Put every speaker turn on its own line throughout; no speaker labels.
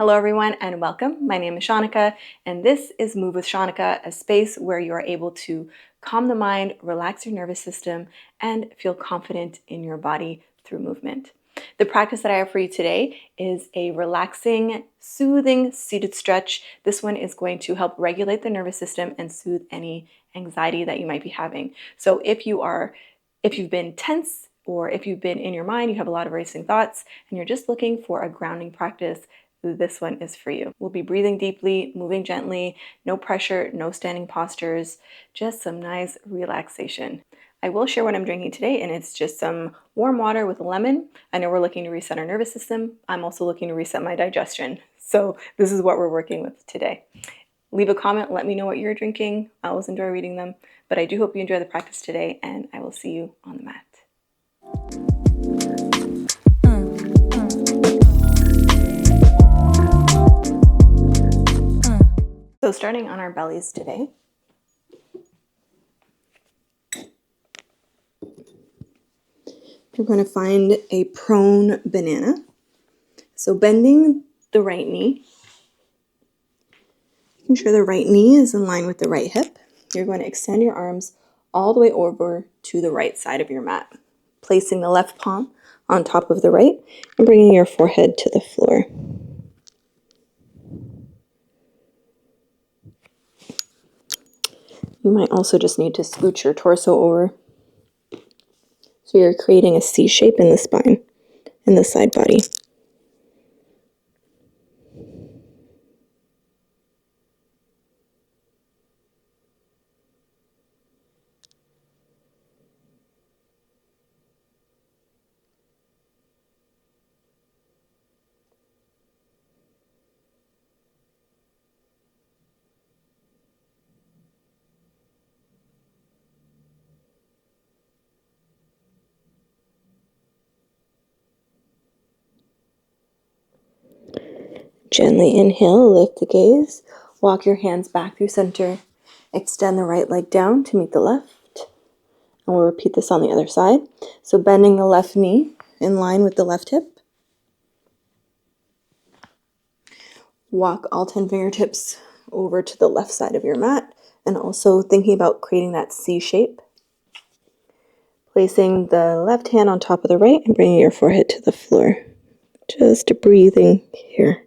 Hello everyone and welcome. My name is Shaunneka and this is Move with Shaunneka, a space where you are able to calm the mind, relax your nervous system, and feel confident in your body through movement. The practice that I have for you today is a relaxing, soothing seated stretch. This one is going to help regulate the nervous system and soothe any anxiety that you might be having. So if you've been tense or if you've been in your mind, you have a lot of racing thoughts and you're just looking for a grounding practice, this one is for you. We'll be breathing deeply, moving gently, no pressure, no standing postures, just some nice relaxation. I will share what I'm drinking today, and it's just some warm water with lemon. I know we're looking to reset our nervous system. I'm also looking to reset my digestion. So this is what we're working with today. Leave a comment, let me know what you're drinking. I always enjoy reading them, but I do hope you enjoy the practice today, and I will see you on the mat. So starting on our bellies today, we're going to find a prone banana. So bending the right knee, making sure the right knee is in line with the right hip. You're going to extend your arms all the way over to the right side of your mat, placing the left palm on top of the right and bringing your forehead to the floor. You might also just need to scooch your torso over. So you're creating a C shape in the spine, in the side body. Gently inhale, lift the gaze, walk your hands back through center, extend the right leg down to meet the left, and we'll repeat this on the other side. So bending the left knee in line with the left hip. Walk all 10 fingertips over to the left side of your mat, and also thinking about creating that C shape. Placing the left hand on top of the right and bringing your forehead to the floor. Just breathing here.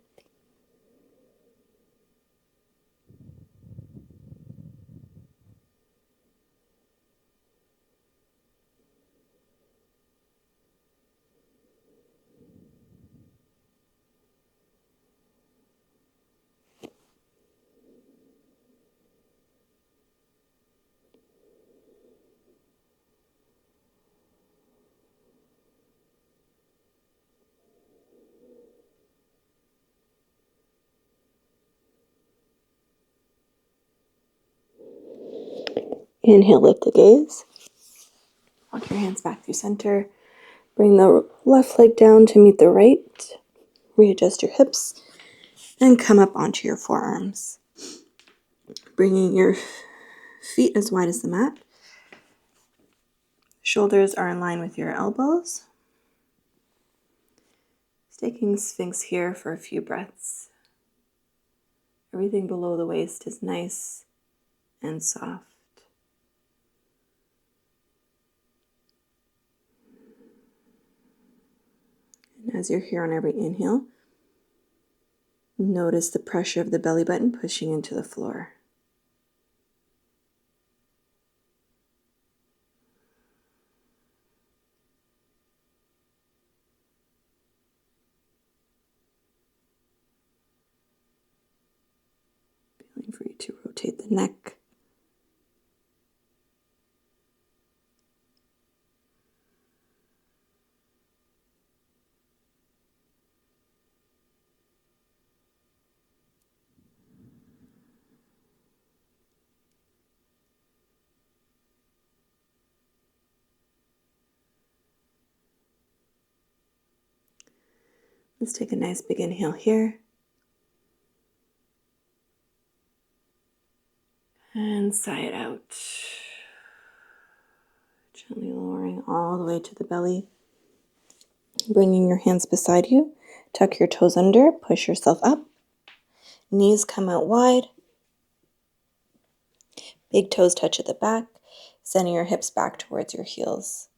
Inhale, lift the gaze. Walk your hands back through center. Bring the left leg down to meet the right. Readjust your hips and come up onto your forearms. Bringing your feet as wide as the mat. Shoulders are in line with your elbows. Taking sphinx here for a few breaths. Everything below the waist is nice and soft. And as you're here on every inhale, notice the pressure of the belly button pushing into the floor. Feeling free to rotate the neck. Let's take a nice big inhale here. And sigh it out. Gently lowering all the way to the belly. Bringing your hands beside you Tuck your toes under, push yourself up. Knees come out wide. Big toes touch at the back, sending your hips back towards your heels.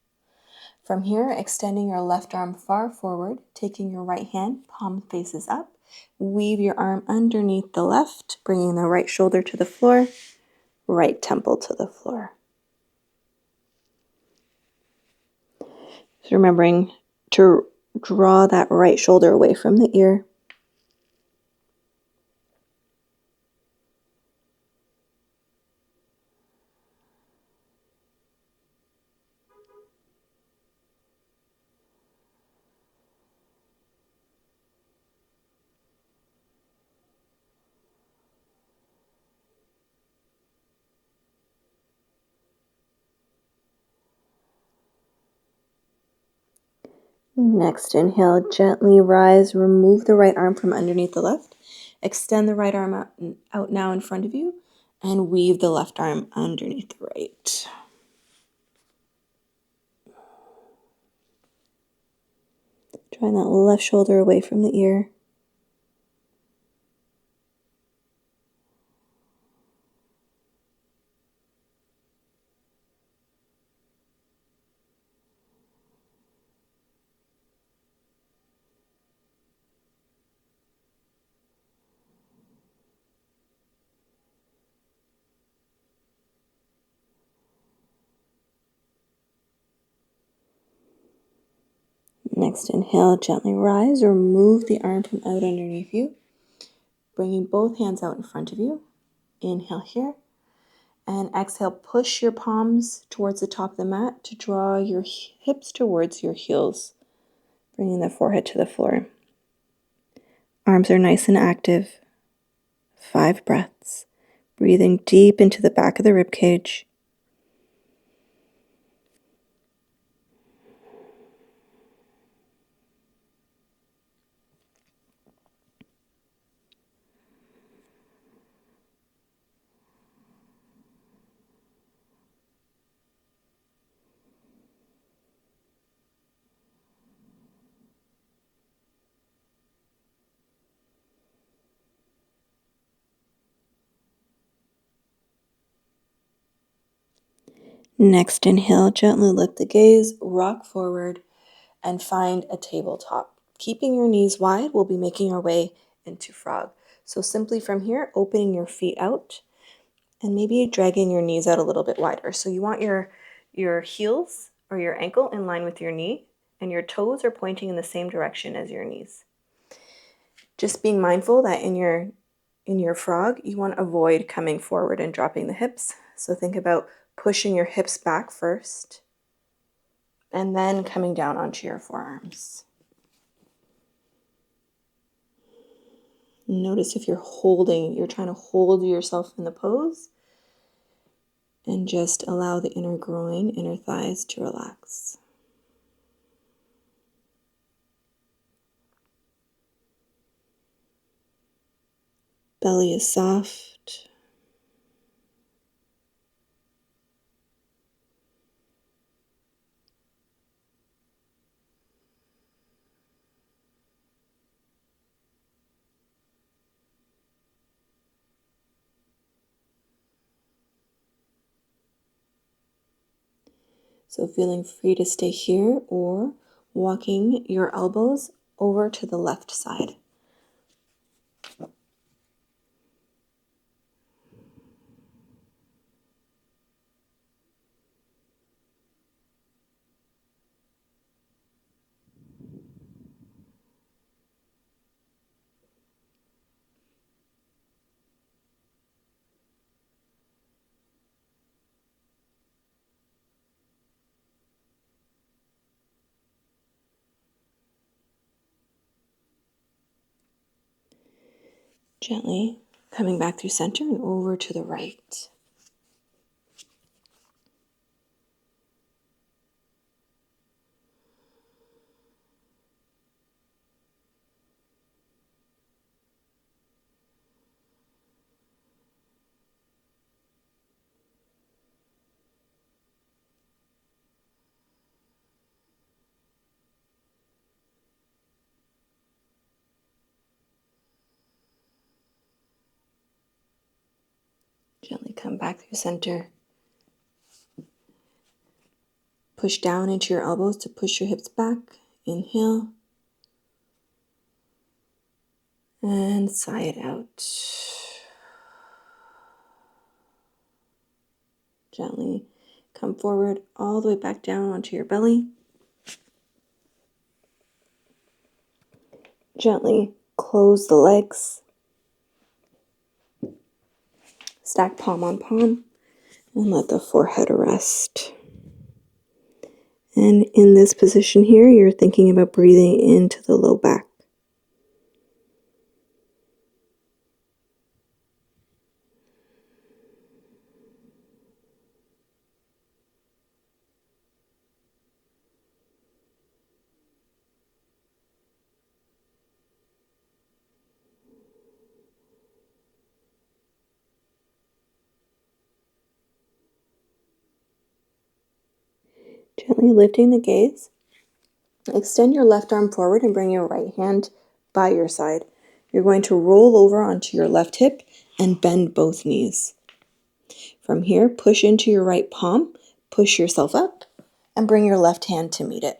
From here, extending your left arm far forward, taking your right hand, palm faces up. Weave your arm underneath the left, bringing the right shoulder to the floor, right temple to the floor. So remembering to draw that right shoulder away from the ear. Next, inhale, gently rise, remove the right arm from underneath the left. Extend the right arm out now in front of you and weave the left arm underneath the right. Drawing that left shoulder away from the ear. Next, inhale, gently rise, remove the arm from out underneath you, bringing both hands out in front of you. Inhale here, and exhale, push your palms towards the top of the mat to draw your hips towards your heels, bringing the forehead to the floor. Arms are nice and active. 5 breaths, breathing deep into the back of the rib cage. Next, inhale, gently lift the gaze, rock forward, and find a tabletop. Keeping your knees wide, we'll be making our way into frog. So simply from here, opening your feet out and maybe dragging your knees out a little bit wider. So you want your heels or your ankle in line with your knee, and your toes are pointing in the same direction as your knees. Just being mindful that in your frog, you want to avoid coming forward and dropping the hips. So think about pushing your hips back first and then coming down onto your forearms. Notice if you're trying to hold yourself in the pose, and just allow the inner groin, inner thighs to relax. Belly is soft. So feeling free to stay here or walking your elbows over to the left side. Gently coming back through center and over to the right. Gently come back through center. Push down into your elbows to push your hips back. Inhale. And sigh it out. Gently come forward all the way back down onto your belly. Gently close the legs. Stack palm on palm and let the forehead rest. And in this position here, you're thinking about breathing into the low back. Gently lifting the gaze. Extend your left arm forward and bring your right hand by your side. You're going to roll over onto your left hip and bend both knees. From here, push into your right palm, push yourself up, and bring your left hand to meet it.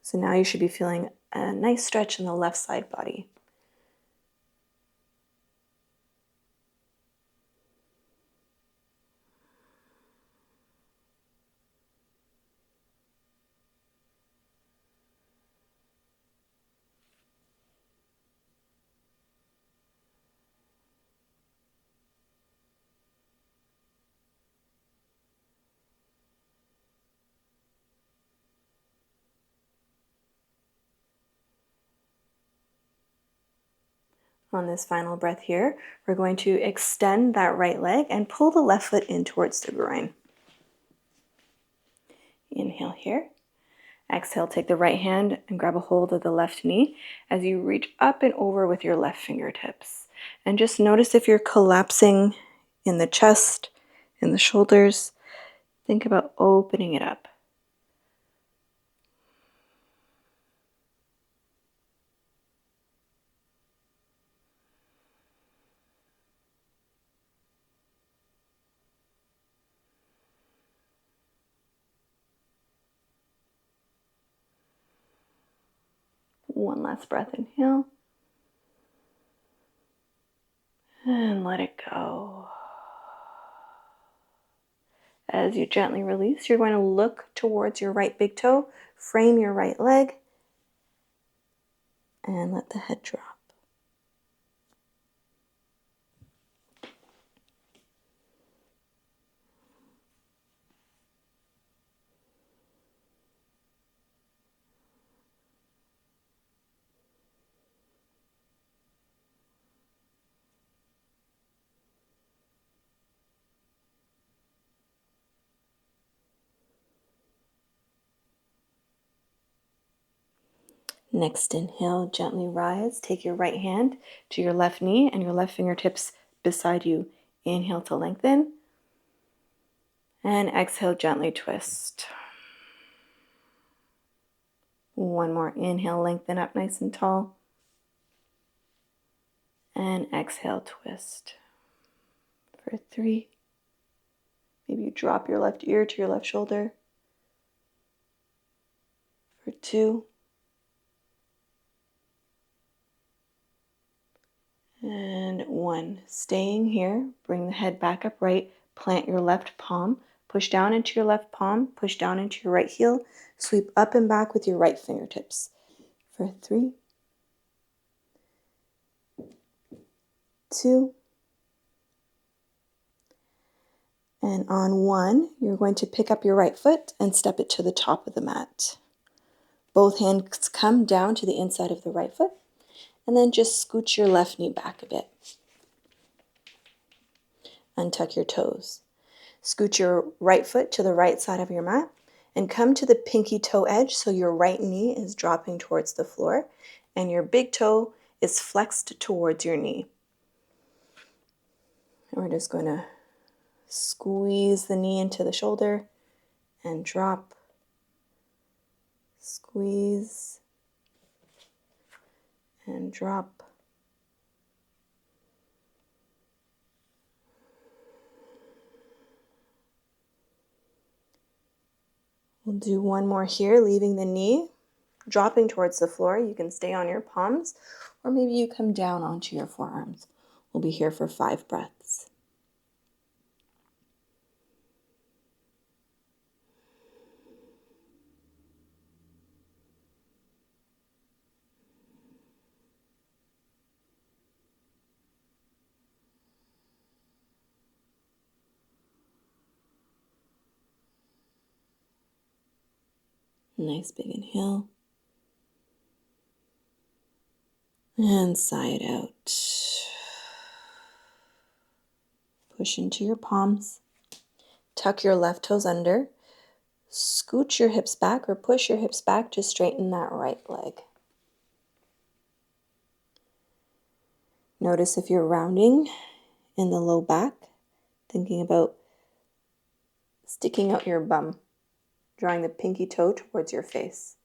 So now you should be feeling a nice stretch in the left side body. On this final breath here, we're going to extend that right leg and pull the left foot in towards the groin. Inhale here. Exhale, take the right hand and grab a hold of the left knee as you reach up and over with your left fingertips. And just notice if you're collapsing in the chest, in the shoulders. Think about opening it up. One last breath, inhale. And let it go. As you gently release, you're going to look towards your right big toe, frame your right leg, and let the head drop. Next inhale, gently rise. Take your right hand to your left knee and your left fingertips beside you. Inhale to lengthen. And exhale, gently twist. One more inhale, lengthen up nice and tall. And exhale, twist. For 3. Maybe you drop your left ear to your left shoulder. For 2. And 1. Staying here, bring the head back upright, plant your left palm, push down into your left palm, push down into your right heel, sweep up and back with your right fingertips. For 3, 2, and on 1, you're going to pick up your right foot and step it to the top of the mat. Both hands come down to the inside of the right foot, and then just scooch your left knee back a bit. Untuck your toes. Scoot your right foot to the right side of your mat and come to the pinky toe edge so your right knee is dropping towards the floor and your big toe is flexed towards your knee. And we're just going to squeeze the knee into the shoulder and drop. Squeeze and drop. We'll do one more here, leaving the knee, dropping towards the floor. You can stay on your palms, or maybe you come down onto your forearms. We'll be here for 5 breaths. Nice big inhale. And sigh it out. Push into your palms. Tuck your left toes under. Scooch your hips back or push your hips back to straighten that right leg. Notice if you're rounding in the low back, thinking about sticking out your bum, drawing the pinky toe towards your face.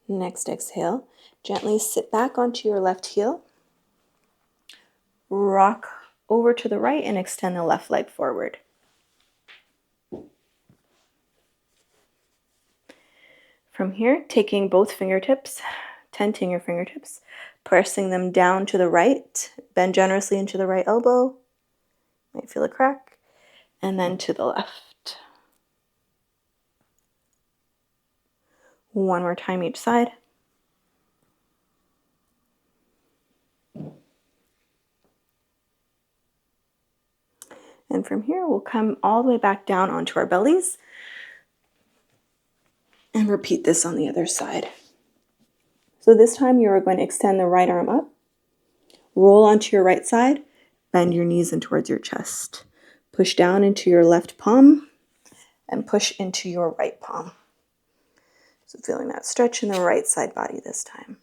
Next exhale, gently sit back onto your left heel. Rock over to the right and extend the left leg forward. From here, taking both fingertips, tenting your fingertips, pressing them down to the right, bend generously into the right elbow, might feel a crack, and then to the left. One more time each side. And from here, we'll come all the way back down onto our bellies and repeat this on the other side. So this time you are going to extend the right arm up, roll onto your right side, bend your knees in towards your chest. Push down into your left palm and push into your right palm. So feeling that stretch in the right side body this time.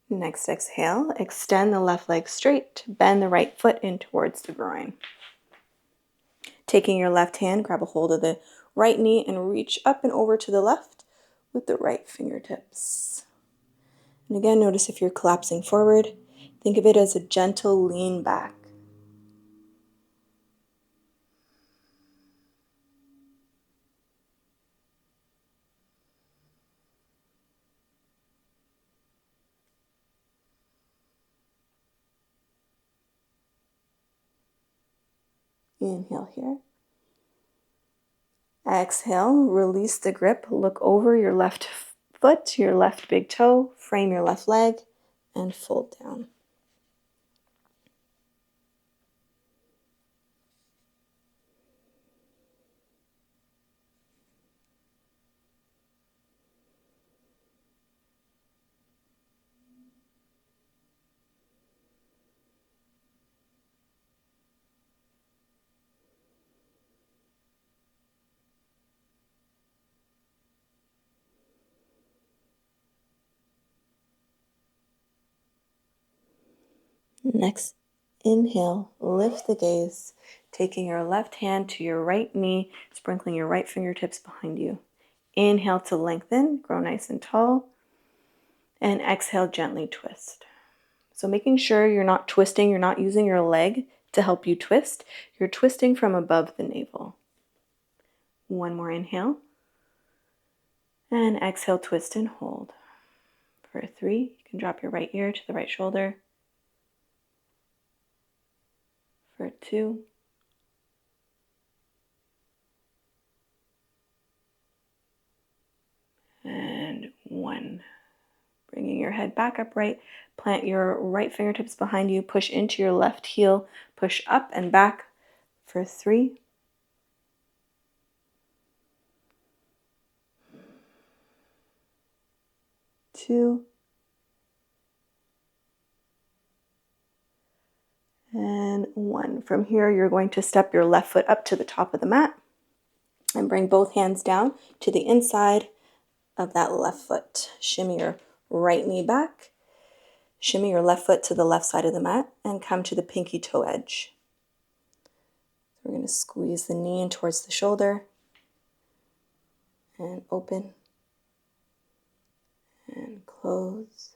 Next exhale, extend the left leg straight, bend the right foot in towards the groin. Taking your left hand, grab a hold of the right knee and reach up and over to the left with the right fingertips. And again, notice if you're collapsing forward, think of it as a gentle lean back. Inhale here. Exhale, release the grip, look over your left foot, your left big toe, frame your left leg, and fold down. Next, inhale, lift the gaze, taking your left hand to your right knee, sprinkling your right fingertips behind you. Inhale to lengthen, grow nice and tall, and exhale, gently twist. So making sure you're not twisting, you're not using your leg to help you twist, you're twisting from above the navel. One more inhale, and exhale, twist and hold. For 3, you can drop your right ear to the right shoulder. For 2, and 1. Bringing your head back upright. Plant your right fingertips behind you. Push into your left heel. Push up and back for 3, 2, and 1. From here, you're going to step your left foot up to the top of the mat and bring both hands down to the inside of that left foot. Shimmy your right knee back. Shimmy your left foot to the left side of the mat and come to the pinky toe edge. We're going to squeeze the knee in towards the shoulder and open and close.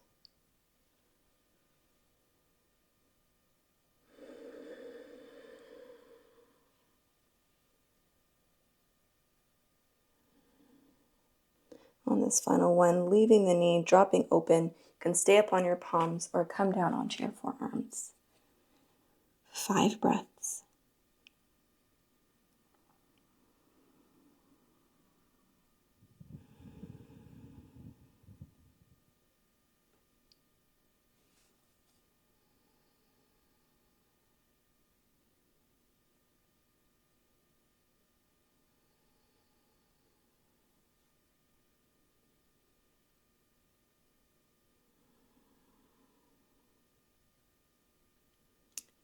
On this final one, leaving the knee, dropping open. You can stay up on your palms or come down onto your forearms. 5 breaths.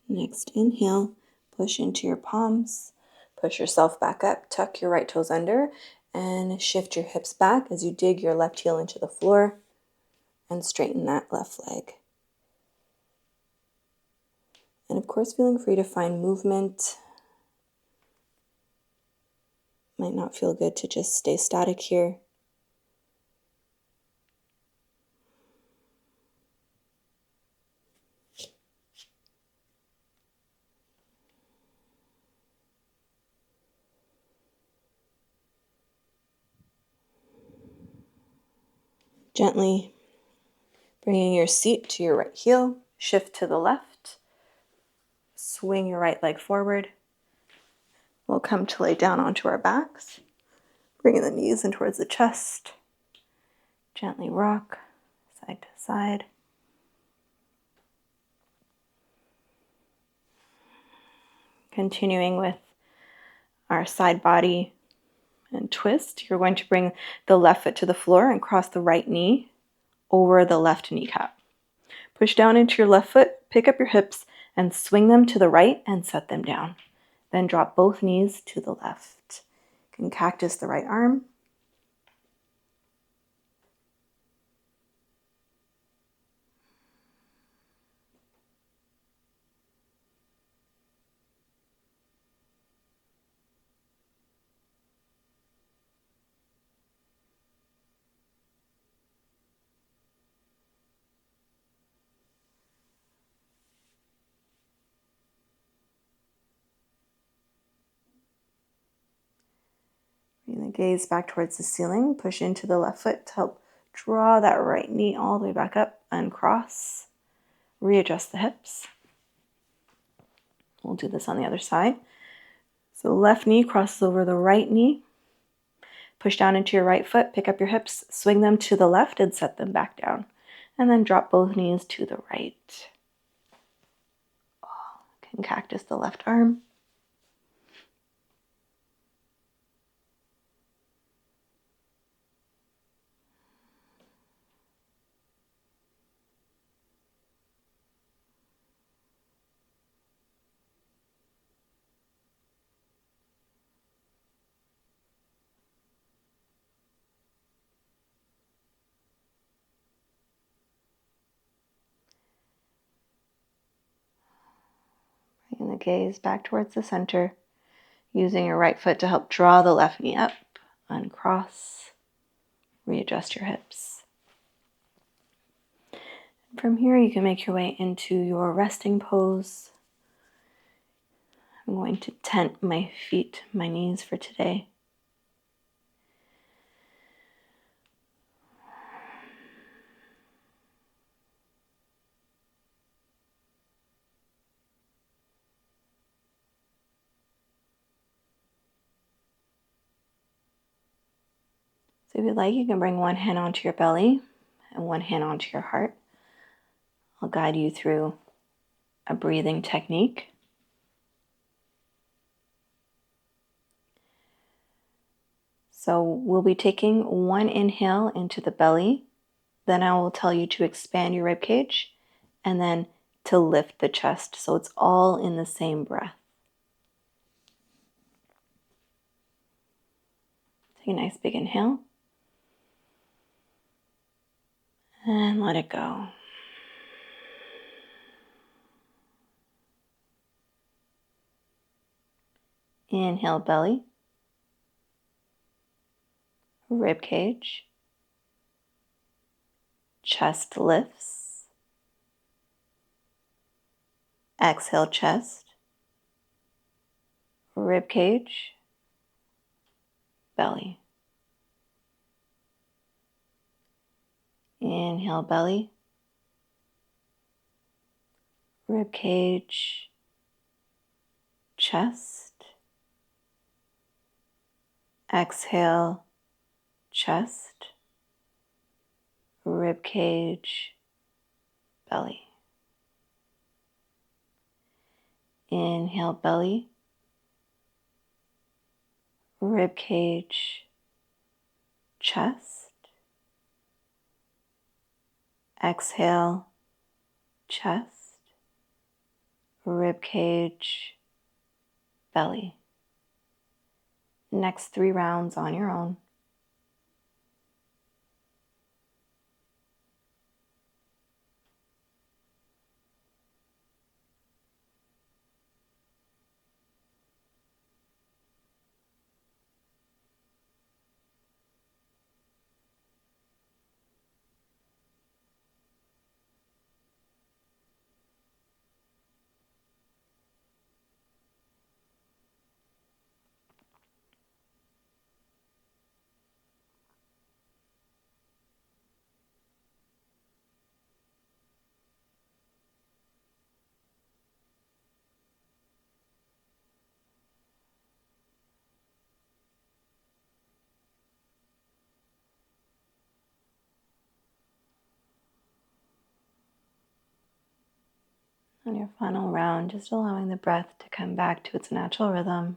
Next inhale, push into your palms, push yourself back up, tuck your right toes under, and shift your hips back as you dig your left heel into the floor and straighten that left leg. And of course, feeling free to find movement. Might not feel good to just stay static here. Gently bringing your seat to your right heel, shift to the left, swing your right leg forward. We'll come to lay down onto our backs, bringing the knees in towards the chest. Gently rock side to side. Continuing with our side body and twist, you're going to bring the left foot to the floor and cross the right knee over the left kneecap. Push down into your left foot, pick up your hips, and swing them to the right and set them down. Then drop both knees to the left. You can cactus the right arm. Bring the gaze back towards the ceiling. Push into the left foot to help draw that right knee all the way back up. Uncross. Readjust the hips. We'll do this on the other side. So left knee crosses over the right knee. Push down into your right foot. Pick up your hips. Swing them to the left and set them back down. And then drop both knees to the right. Can cactus the left arm. Bring the gaze back towards the center, using your right foot to help draw the left knee up, uncross, readjust your hips. From here, you can make your way into your resting pose. I'm going to tent my feet, my knees for today. So if you'd like, you can bring one hand onto your belly and one hand onto your heart. I'll guide you through a breathing technique. So we'll be taking one inhale into the belly. Then I will tell you to expand your rib cage and then to lift the chest. So it's all in the same breath. Take a nice big inhale. And let it go. Inhale, belly. Rib cage. Chest lifts. Exhale, chest. Rib cage. Belly. Inhale, belly. Rib cage. Chest. Exhale, chest. Rib cage. Belly. Inhale, belly. Rib cage. Chest. Exhale, chest. Rib cage. Belly. Next 3 rounds on your own. On your final round, just allowing the breath to come back to its natural rhythm.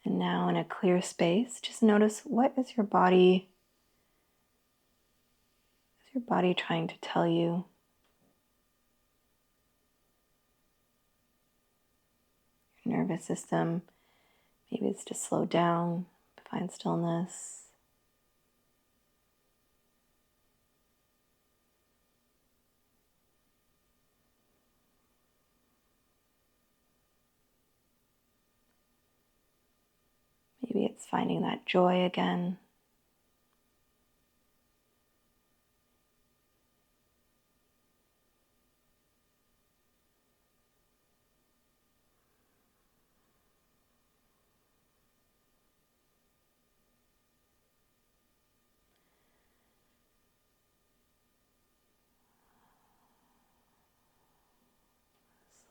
And now in a clear space, just notice what is your body trying to tell you? Your nervous system, maybe it's to slow down, find stillness. Maybe it's finding that joy again.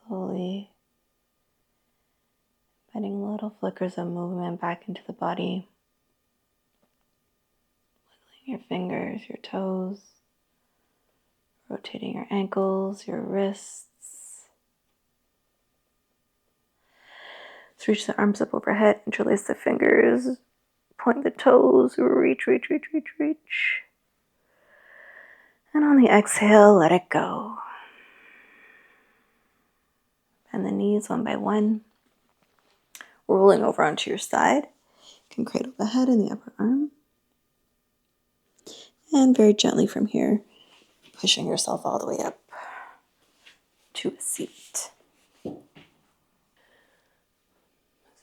Slowly finding little flickers of movement back into the body. Wiggling your fingers, your toes, rotating your ankles, your wrists. Let's reach the arms up overhead, interlace the fingers, point the toes, reach, reach, reach, reach, reach. And on the exhale, let it go. Bend the knees one by one. Rolling over onto your side. You can cradle the head and the upper arm. And very gently from here, pushing yourself all the way up to a seat. So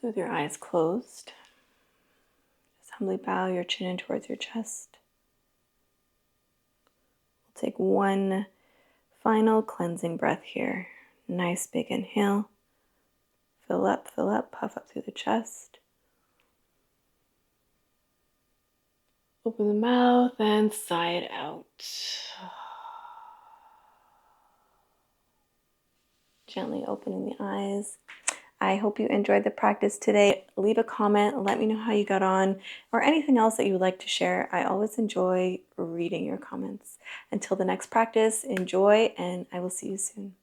with your eyes closed, just humbly bow your chin in towards your chest. We'll take one final cleansing breath here. Nice big inhale. Fill up, puff up through the chest. Open the mouth and sigh it out. Gently opening the eyes. I hope you enjoyed the practice today. Leave a comment, let me know how you got on, or anything else that you would like to share. I always enjoy reading your comments. Until the next practice, enjoy, and I will see you soon.